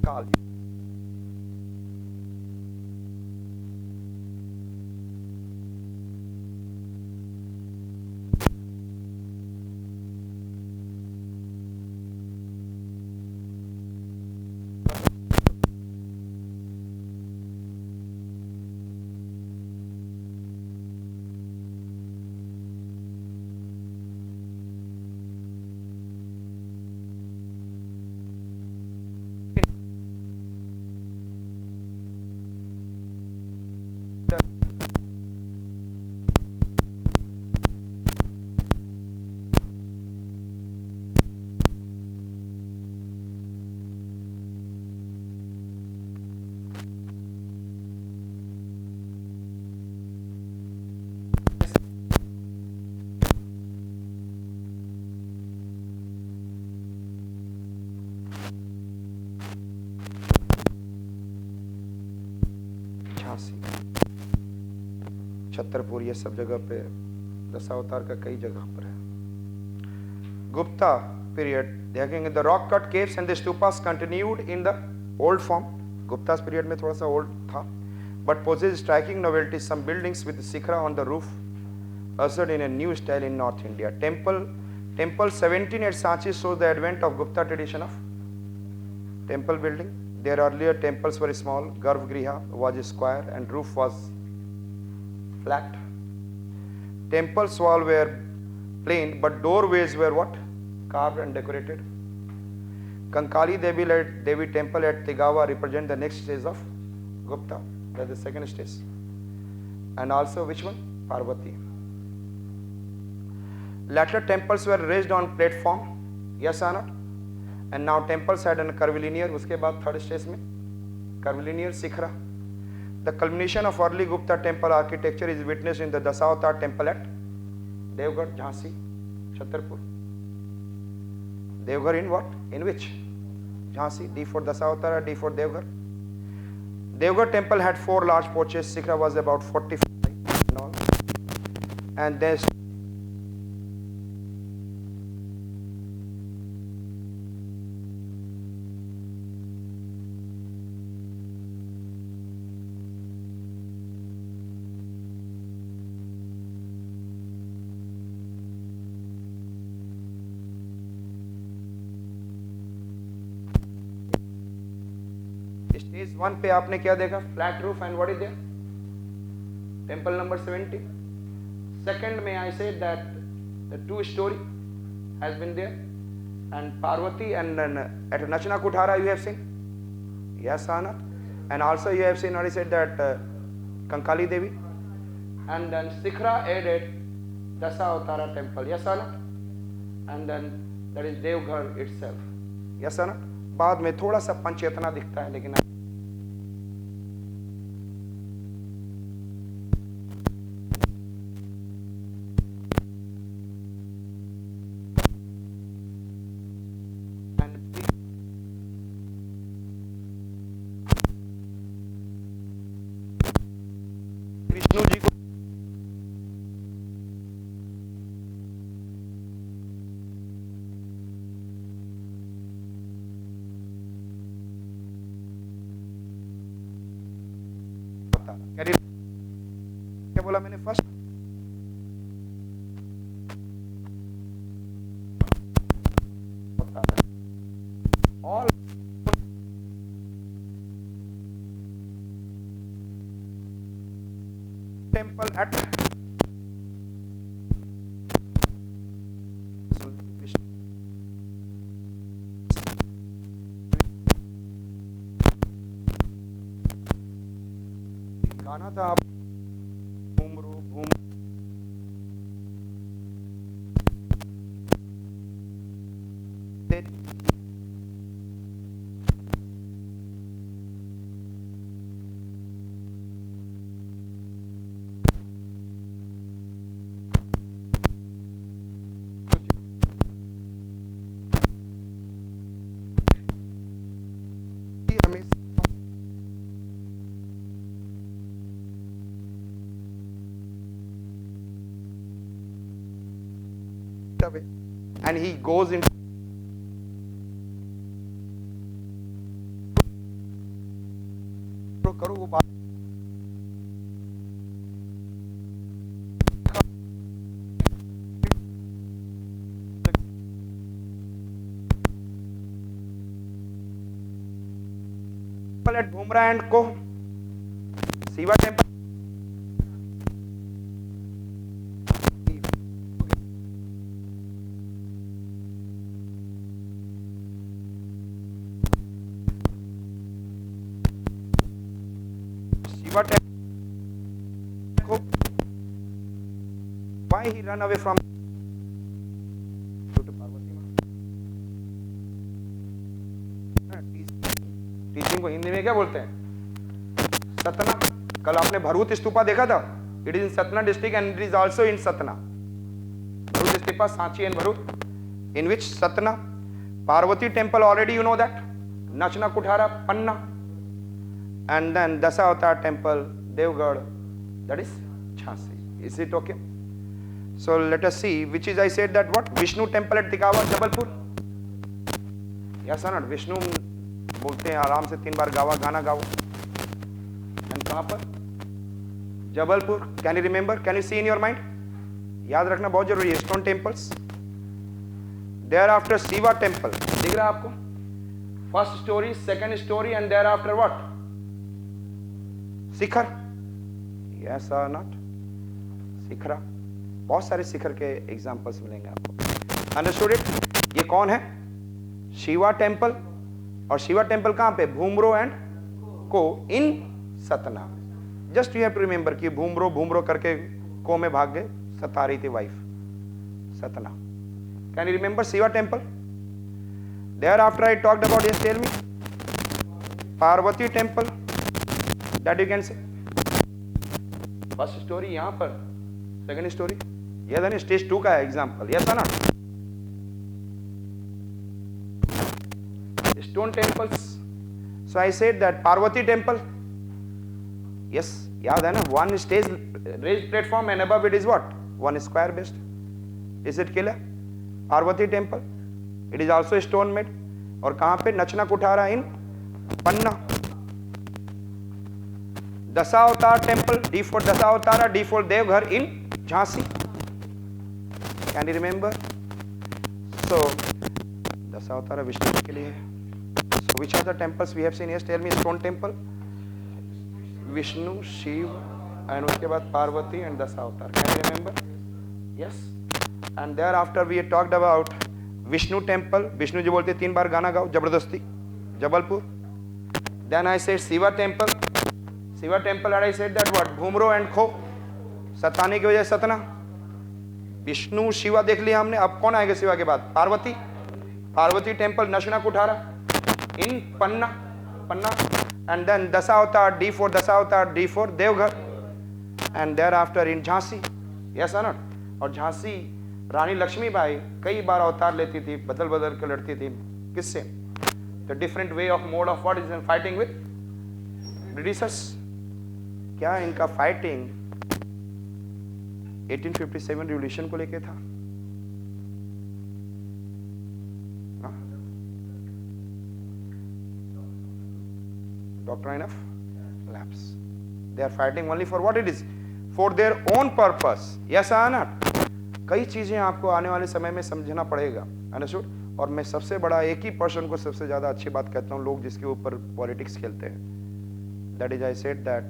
काल। झांसी, छतरपुर, ये सब जगह पे दशावतार का कई जगह पर है। गुप्ता पीरियड देखेंगे, the rock cut caves and the stupas continued in the old form. Gupta period में थोड़ा सा ओल्ड था, but poses striking novelty, some buildings with shikhara on the roof ushered in a new style in North India. Temple 17 at Sanchi shows the advent of Gupta tradition of temple building. Their earlier temples were small, Garbhagriha was square and roof was flat. Temple's walls were plain, but doorways were what? Carved and decorated. Kankali Devi temple at Tigawa represent the next stage of Gupta. That is the second stage. And also which one? Parvati. Later temples were raised on platform, yes or not? And now temples had a curvilinear, उसके बाद third stage में curvilinear shikhara. The culmination of early Gupta temple architecture is witnessed in the Dasavatar temple at Devgarh, Jhansi, Chhatarpur. Devgarh in what? In which? Jhansi. D for Dasavatar or D for Devgarh? Devgarh temple had 4 large porches. Shikhra was about 40 feet high and all. And then stage 1 पे आपने क्या देखा? Flat roof and what is there? Temple number 70. Second में I said that the 2-story has been there, and Parvati and at Nachna Kuthara you have seen, yes or not? And also you have seen, already said that Kankali Devi, and then Shikhra added Dasavatara temple, yes or not? And then that is Devghar itself, yes or not? बाद में थोड़ा सा पंचेतना दिखता है, लेकिन विष्णु जी को क्या बोला मैंने फर्स्ट? ऑल टेम्पल एट गाना था आप घूम रो घूम हमें and he goes into छोड़ो करो वो बात। at Bhumra and Co. Shiva temple. Shiva temple. Why he run away from teaching को हिंदी में क्या बोलते हैं? सतना। कल आपने भरूच स्तूपा देखा था? It is in Satna district and it is also in Satna. Bharhut stupa, Sanchi and Bharhut, in which Satna. Parvati temple already you know that, Nachna Kuthara Panna, and then Dashavatar temple Deogarh, that is Jhansi. Is it okay? So let us see which is I said that what Vishnu temple at Tigawa Jabalpur. Yes और not? Vishnu बोलते हैं आराम से 3 बार गावा, गाना गाओ। And कहां पर? Jabalpur. Can you remember? Can you see in your mind? याद रखना बहुत जरूरी है। Stone temples. Thereafter Shiva temple, दिख रहा है आपको? First storey, second storey, and thereafter what? Shikhar. Yes और नॉट? शिखरा। बहुत सारे शिखर के एग्जांपल्स मिलेंगे आपको। Understood it? ये कौन है? शिवा टेम्पल। और शिवा टेम्पल कहां पे? भूमरो एंड को in Satna. Just you have to remember कि भूमरो करके को में भाग गए, सता रही थी wife, Satna. Can you remember Shiva temple? There after I talked about, yes tell me, Parvati temple, that you can say. First story यहां पर, सेकंड स्टोरी ये था स्टेज 2 का एग्जांपल। यस ना? Stone temples. So I said that Parvati temple. Yes, याद है ना? One stage raised platform and above it is what? One square based. Is it clear? Parvati temple. It is also stone made. और कहाँ पे? नचना Kuthara in Panna. Dashavatar temple. D for Dashavatara, D for Deoghar in Jhansi. Can you remember? So Dashavatara Vishnu के लिए है। Which are the temples we have seen? Yes, tell me. Stone temple, Vishnu, Shiv, and उसके बाद Parvati and Dashavatar. Can you remember? Yes. And thereafter we talked about Vishnu temple. Vishnu ji बोलते 3 बार गाना गाओ जबरदस्ती, Jabalpur. Then I said Shiva temple. Shiva temple and I said that what? Bhumro and खो, सताने की वजह सतना। विष्णु शिवा देख लिया हमने। अब कौन आएगा शिवा के बाद? Parvati. Parvati temple, Nachna Kuthara in Panna, and then Dasavatar, D for Dasavatar, D for Devghar, and thereafter in Jhansi. Yes or not? और झांसी रानी लक्ष्मीबाई कई बार अवतार लेती थी, बदल बदल कर लड़ती थी। किससे? The different way of mode of what is in fighting with Britishers. क्या इनका फाइटिंग 1857 रिवॉल्यूशन को लेके था? Doctrine of lapse. They are fighting only for what it is, for their own purpose. Yes or not? कई चीजें आपको आने वाले समय में समझना पड़ेगा। Understood? और मैं सबसे बड़ा एक ही पर्सन को सबसे ज्यादा अच्छी बात कहता हूँ, लोग जिसके ऊपर पॉलिटिक्स खेलते हैं। That is I said that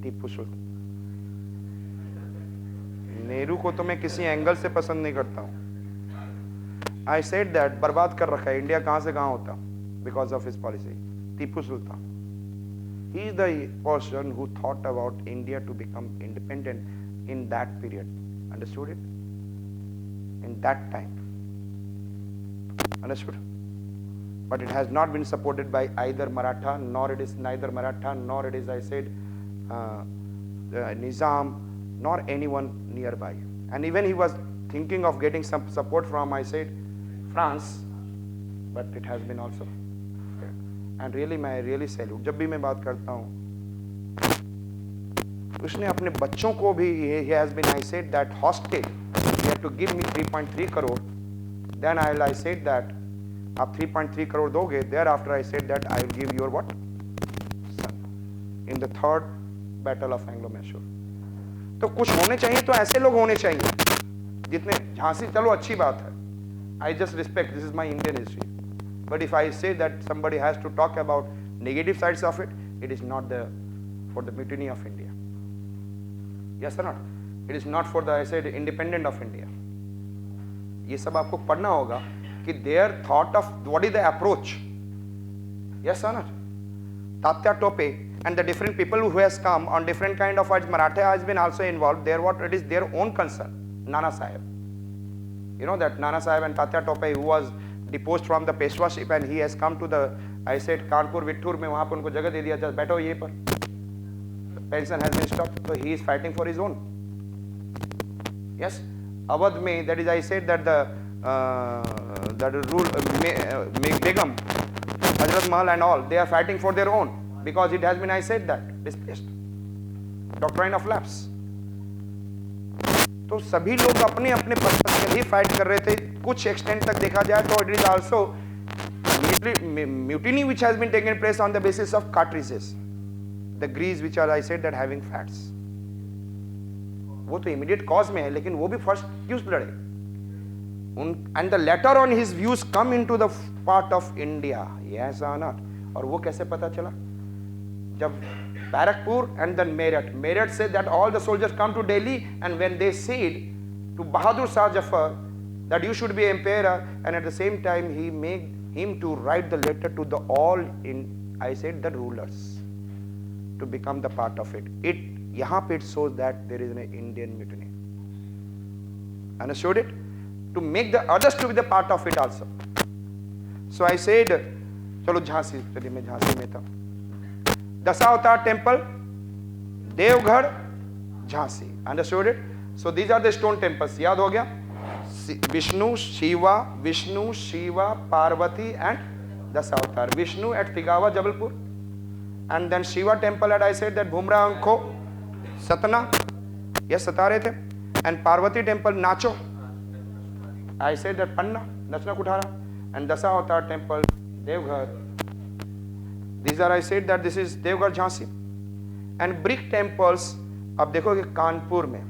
Tipu Sultan. Nehru को तो मैं किसी एंगल से पसंद नहीं करता हूँ। I said that बर्बाद कर रखा है इंडिया, कहां से कहां होता, because of his policy. Tipu Sultan. He is the person who thought about India to become independent in that period. Understood it? In that time. Understood? But it has not been supported by either Maratha, nor it is neither Maratha, nor it is, I said, Nizam, nor anyone nearby. And even he was thinking of getting some support from, I said, France, but it has been also. And really, मैं really salute. जब भी मैं बात करता हूँ, उसने अपने बच्चों को भी, he has been, I said that hostage. You have to give me 3.3 crore. Then I said that आप 3.3 crore दोगे. Thereafter I said that I will give your what? Son. in the third battle of Anglo-Mysore. तो कुछ होने चाहिए तो ऐसे लोग होने चाहिए जितने झांसी, चलो अच्छी बात है, I just respect, this is my Indian history, but if I say that somebody has to talk about negative sides of it, it is not the for the mutiny of India. Yes or not? It is not for the, I said, independent of India. ये सब आपको पढ़ना होगा कि their thought of what is the approach. Yes or not? Tatya Tope and the different people who has come on different kind of words, Maratha has been also involved. There, what it is their own concern. Nana Sahib, you know that Nana Sahib and Tatya Tope, who was deposed from the Peshwaship, and he has come to the, I said, Kanpur Vittur में, वहाँ पर उनको जगह दे दिया, just बैठो ये पर, pension has been stopped, so he is fighting for his own. Yes, Awadh में, that is, I said that the that rule Begum, Hazrat Mahal and all, they are fighting for their own, because it has been, I said that, displaced. Doctrine of lapse. तो सभी लोग अपने अपने purpose के लिए fight कर रहे थे. कुछ एक्सटेंट तक देखा जाए तो it is also mutiny which has been taken place on the basis of cartridges, the grease which are, I said, that having fats. वो तो immediate cause में है, लेकिन वो भी फर्स्ट क्यों लड़े? And the later on his views come into the part of India. Yes or not? और वो कैसे पता चला? जब Barakpur and then Meerut said that all the soldiers come to Delhi, and when they said to Bahadur Shah Jafar that you should be emperor, and at the same time he made him to write the letter to the all in, I said, the rulers to become the part of it. यहाँ पे it shows that there is an Indian mutiny. Understood it? To make the others to be the part of it also. So I said, चलो झांसी, चलिए मैं झांसी में था. Dasavatara temple, Devghar, Jhansi. Understood it? So these are the stone temples. याद हो गया? Vishnu, Shiva, Parvati and Dasavatara. Vishnu at Tigawa, Jabalpur. And then Shiva temple at, I said, that Bhumra and Kho, Satna. Yes, Satare the. And Parvati temple, Nacho. I said that Panna, Nachna Kuthara. And Dasavatara temple, Devghar. These are, I said that this is Devghar Jhansi. And brick temples, अब देखोगे कानपुर में,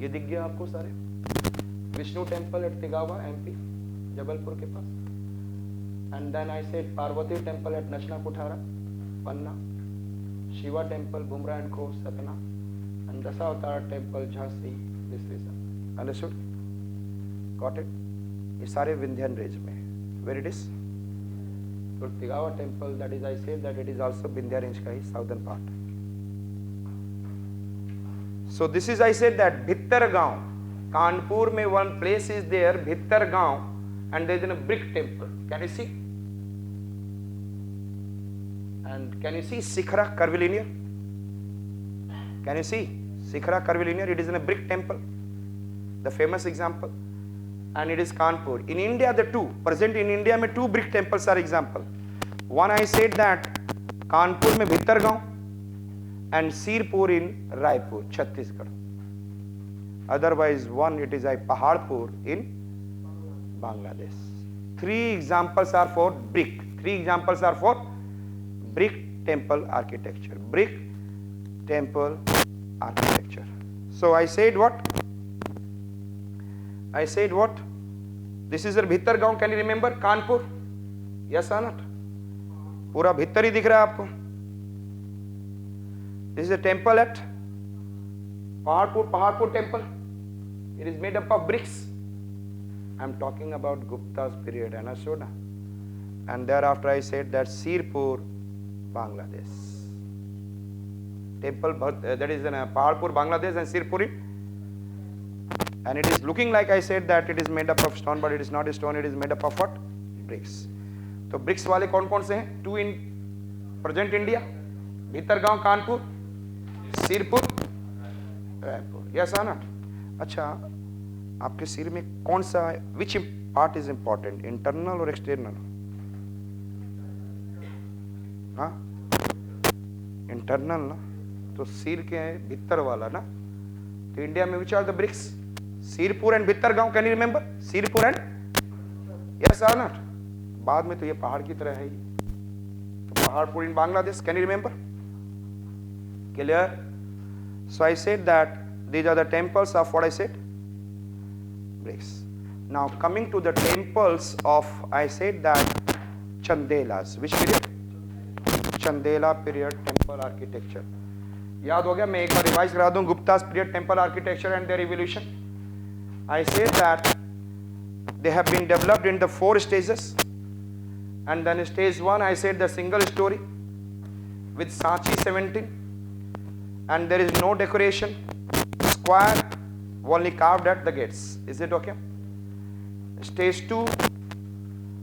ये दिख गया आपको सारे. Vishnu temple at Tigawa MP, Jabalpur के पास. And then I said Parvati temple at Nachna Kuthara, Panna. Shiva temple, Bumra and Kho, Satna. And Dasavatara temple, Jhansi, this is. Understood? Got it? ये सारे विंध्यान रेंज में. Where it is? So Tigawa temple, that is, I said that it is also Vindhya range ka hi southern part. So this is, I said, that Bhittargaon. Kanpur mein one place is there, Bhittargaon, and there is a brick temple. Can you see? And can you see Sikhara curvilinear? Can you see Sikhara curvilinear? It is in a brick temple, the famous example. And it is Kanpur. In India, the two, present in India, mein two brick temples are example. One, I said that Kanpur mein Bhittargaon and Sirpur in Raipur, Chhattisgarh. Otherwise, one, it is a Paharpur in Bangladesh. Three examples are for brick. Three examples are for brick temple architecture. Brick temple architecture. So I said what? I said what? This is a Bhittargaon. Can you remember? Kanpur? Yes or not? पूरा भीतर ही दिख रहा है आपको. This is a temple at Paharpur temple. It is made up of bricks. I am talking about Gupta's period, understood? And thereafter I said that Sirpur, Bangladesh. Temple that is in Paharpur, Bangladesh, and Sirpur. And it is looking like, I said, that it is made up of stone, but it is not a stone, it is made up of what? Bricks. तो bricks वाले कौन कौन से हैं? Two in present India, Bhitargaon, Kanpur, Sirpur, Raipur. Yes और not? अच्छा, आपके सिर में कौन सा, which part is important, internal और एक्सटर्नल? हाँ, इंटरनल ना. तो सिर के भीतर वाला ना. तो इंडिया में which are the bricks? Sirpur and Bhitargaon. Can you remember? Sirpur and, yes और नॉट? बाद में तो ये पहाड़ की तरह है ही. तो Paharpur in Bangladesh. Can you remember? Clear? So I said that these are the temples of what I said? Bricks. Now coming to the temples of, I said that Chandelas. Which period? Chandela period temple architecture. याद हो गया? मैं एक बार revise करा दूं. Gupta's period temple architecture and their evolution. I said that they have been developed in the 4 stages, and then stage 1 I said the single story with Sanchi 17, and there is no decoration, square, only carved at the gates. Is it okay? Stage 2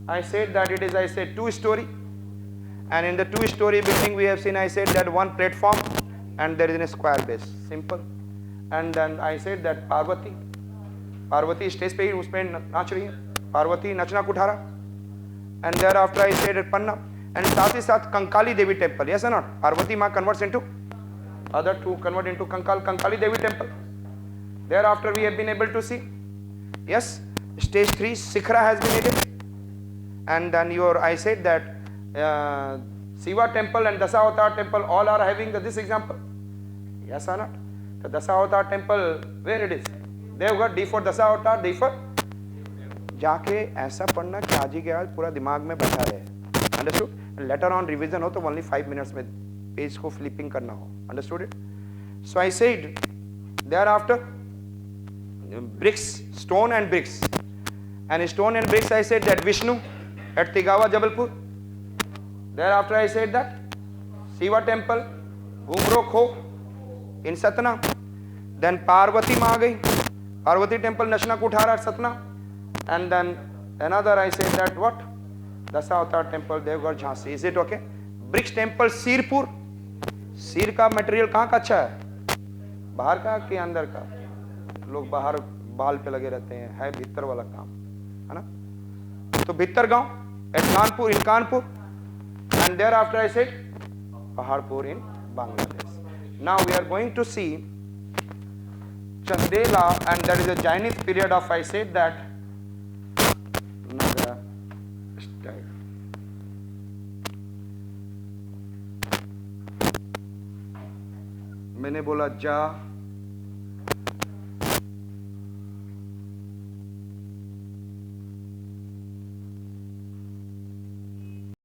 I said that it is, I said, 2-story, and in the 2-story building we have seen, I said that 1 platform and there is a square base. Simple. And then I said that Parvati stage पे ही उस पे नाच रही है, Parvati Nachna Kuthara. And there after I said Panna, and साथ ही साथ कंकाली देवी टेम्पल. यस और नॉट? पार्वती माँ converts into other to convert into Kankali Devi temple. There after we have been able to see, yes, stage 3 shikhara has been added, and then your, I said that Shiva temple and Dasavatar temple all are having this example. Yes or not? The Dasavatar temple, where it is? Deoghar. D for Dasavatar, D for, जाके ऐसा पढ़ना कि आज ही के आज पूरा दिमाग में बैठा रहे. Understood? Later on revision हो तो only 5 minutes में पेज को flipping करना हो. Understood it? So I said thereafter bricks, stone and bricks, and stone and bricks I said that Vishnu at Tigawa, Jabalpur. Thereafter I said that Shiva temple, Gumro Kho in Satna. Then Parvati maa gayi, Parvati temple Nashna Kuthara at Satna. And then another I said that what? Dasavatar temple, Devgarh, Jhansi. Is it okay? Bricks temple Sirpur. सिर का material कहाँ का अच्छा है? बाहर का कि अंदर का? लोग बाहर बाल पे लगे रहते हैं, है भीतर वाला काम, है ना? तो Bhitargaon at Kanpur, in Kanpur. And thereafter I said Paharpur in Bangladesh. Now we are going to see Chandela, and that is a Jainist period of, I said that, another style. मैंने बोला जा